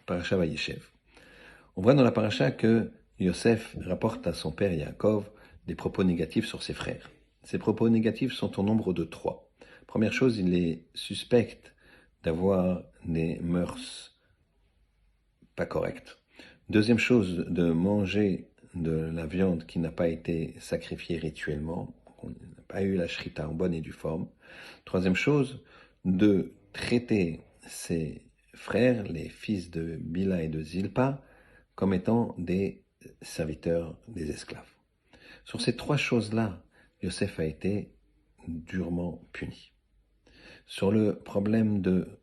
Parasha Vayeshev. On voit dans la paracha que Yosef rapporte à son père Yaakov des propos négatifs sur ses frères. Ces propos négatifs sont au nombre de 3. Première chose, il les suspecte d'avoir des mœurs pas correctes. Deuxième chose, de manger de la viande qui n'a pas été sacrifiée rituellement, on n'a pas eu la shrita en bonne et due forme. Troisième chose, de traiter ses frères, les fils de Bila et de Zilpa, comme étant des serviteurs, des esclaves. Sur ces 3 choses-là, Yosef a été durement puni. Sur le problème de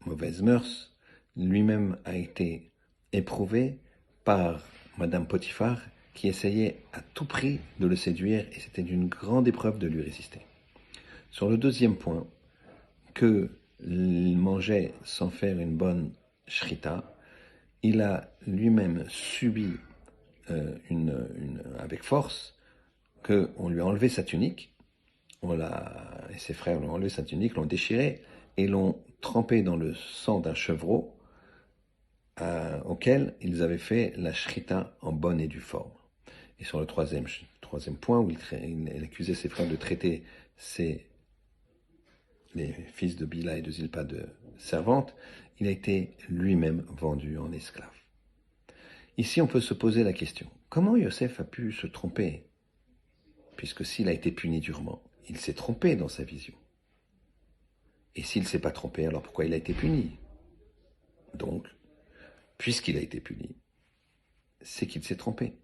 mauvaises mœurs, lui-même a été éprouvé par Madame Potiphar, qui essayait à tout prix de le séduire, et c'était une grande épreuve de lui résister. Sur le deuxième point, qu'il mangeait sans faire une bonne shrita, il a lui-même subi avec force qu'on lui a enlevé sa tunique, et ses frères lui ont enlevé sa tunique, l'ont déchirée et l'ont trempé dans le sang d'un chevreau auquel ils avaient fait la shrita en bonne et due forme. Et sur le troisième point, où il accusait ses frères de traiter les fils de Bila et de Zilpa de servantes, il a été lui-même vendu en esclave. Ici, on peut se poser la question, comment Yosef a pu se tromper? Puisque s'il a été puni durement, il s'est trompé dans sa vision. Et s'il ne s'est pas trompé, alors pourquoi il a été puni? Donc, puisqu'il a été puni, c'est qu'il s'est trompé.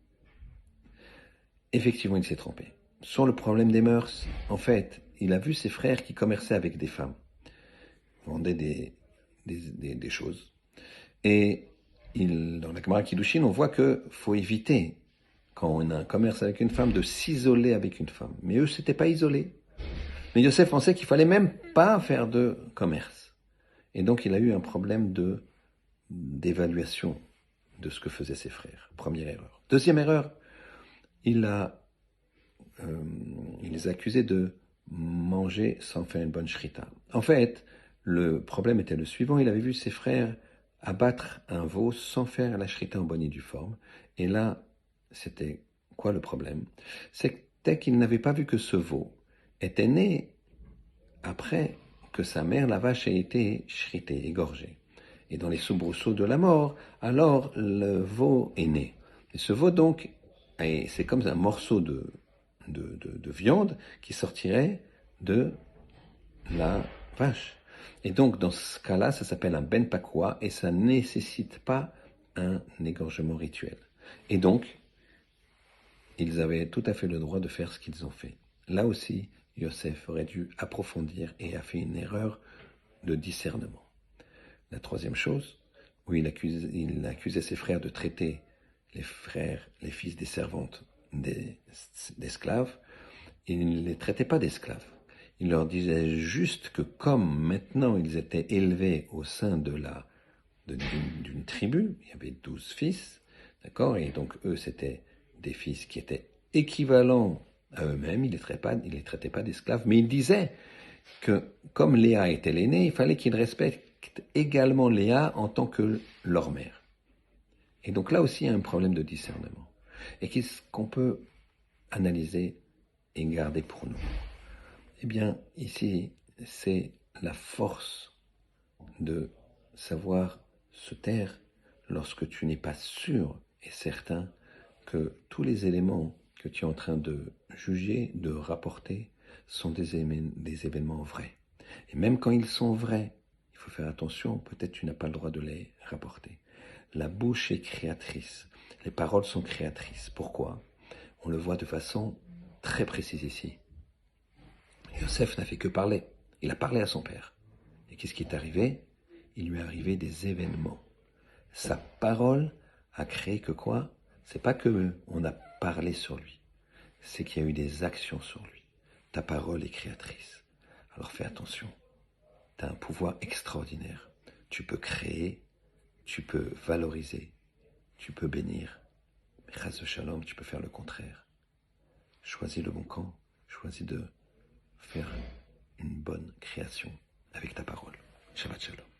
Effectivement, il s'est trompé. Sur le problème des mœurs, en fait, il a vu ses frères qui commerçaient avec des femmes, vendaient des choses. Et dans la Gemara Kiddushin, on voit qu'il faut éviter, quand on a un commerce avec une femme, de s'isoler avec une femme. Mais eux, c'était pas isolés. Mais Yosef pensait qu'il fallait même pas faire de commerce. Et donc, il a eu un problème d'évaluation de ce que faisaient ses frères. Première erreur. Deuxième erreur, il les a accusés de manger sans faire une bonne shrita. En fait, le problème était le suivant, il avait vu ses frères abattre un veau sans faire la shrita en bonne et due forme. Et là, c'était quoi le problème? C'était qu'il n'avait pas vu que ce veau était né après que sa mère, la vache, ait été shritée, égorgée. Et dans les soubresauts de la mort, alors le veau est né. Et ce veau, donc, c'est comme un morceau de viande qui sortirait de la vache. Et donc, dans ce cas-là, ça s'appelle un ben pakwa et ça ne nécessite pas un égorgement rituel. Et donc, ils avaient tout à fait le droit de faire ce qu'ils ont fait. Là aussi, Yosef aurait dû approfondir et a fait une erreur de discernement. La troisième chose, où il accusait ses frères de traiter les fils des servantes d'esclaves, il ne les traitait pas d'esclaves. Il leur disait juste que comme maintenant ils étaient élevés au sein d'une tribu, il y avait 12 fils, d'accord, et donc eux c'était des fils qui étaient équivalents à eux-mêmes, il les traitait pas d'esclaves, mais il disait que comme Léa était l'aînée, il fallait qu'ils respectent également Léa en tant que leur mère. Et donc là aussi il y a un problème de discernement. Et qu'est-ce qu'on peut analyser et garder pour nous? Eh bien, ici, c'est la force de savoir se taire lorsque tu n'es pas sûr et certain que tous les éléments que tu es en train de juger, de rapporter, sont des événements vrais. Et même quand ils sont vrais, il faut faire attention, peut-être tu n'as pas le droit de les rapporter. La bouche est créatrice, les paroles sont créatrices. Pourquoi? On le voit de façon très précise ici. Yosef n'a fait que parler. Il a parlé à son père. Et qu'est-ce qui est arrivé? Il lui est arrivé des événements. Sa parole a créé que quoi? C'est pas que on a parlé sur lui. C'est qu'il y a eu des actions sur lui. Ta parole est créatrice. Alors fais attention. Tu as un pouvoir extraordinaire. Tu peux créer, tu peux valoriser, tu peux bénir. Mais chas de shalom, tu peux faire le contraire. Choisis le bon camp. Choisis de faire une bonne création avec ta parole. Shabbat shalom.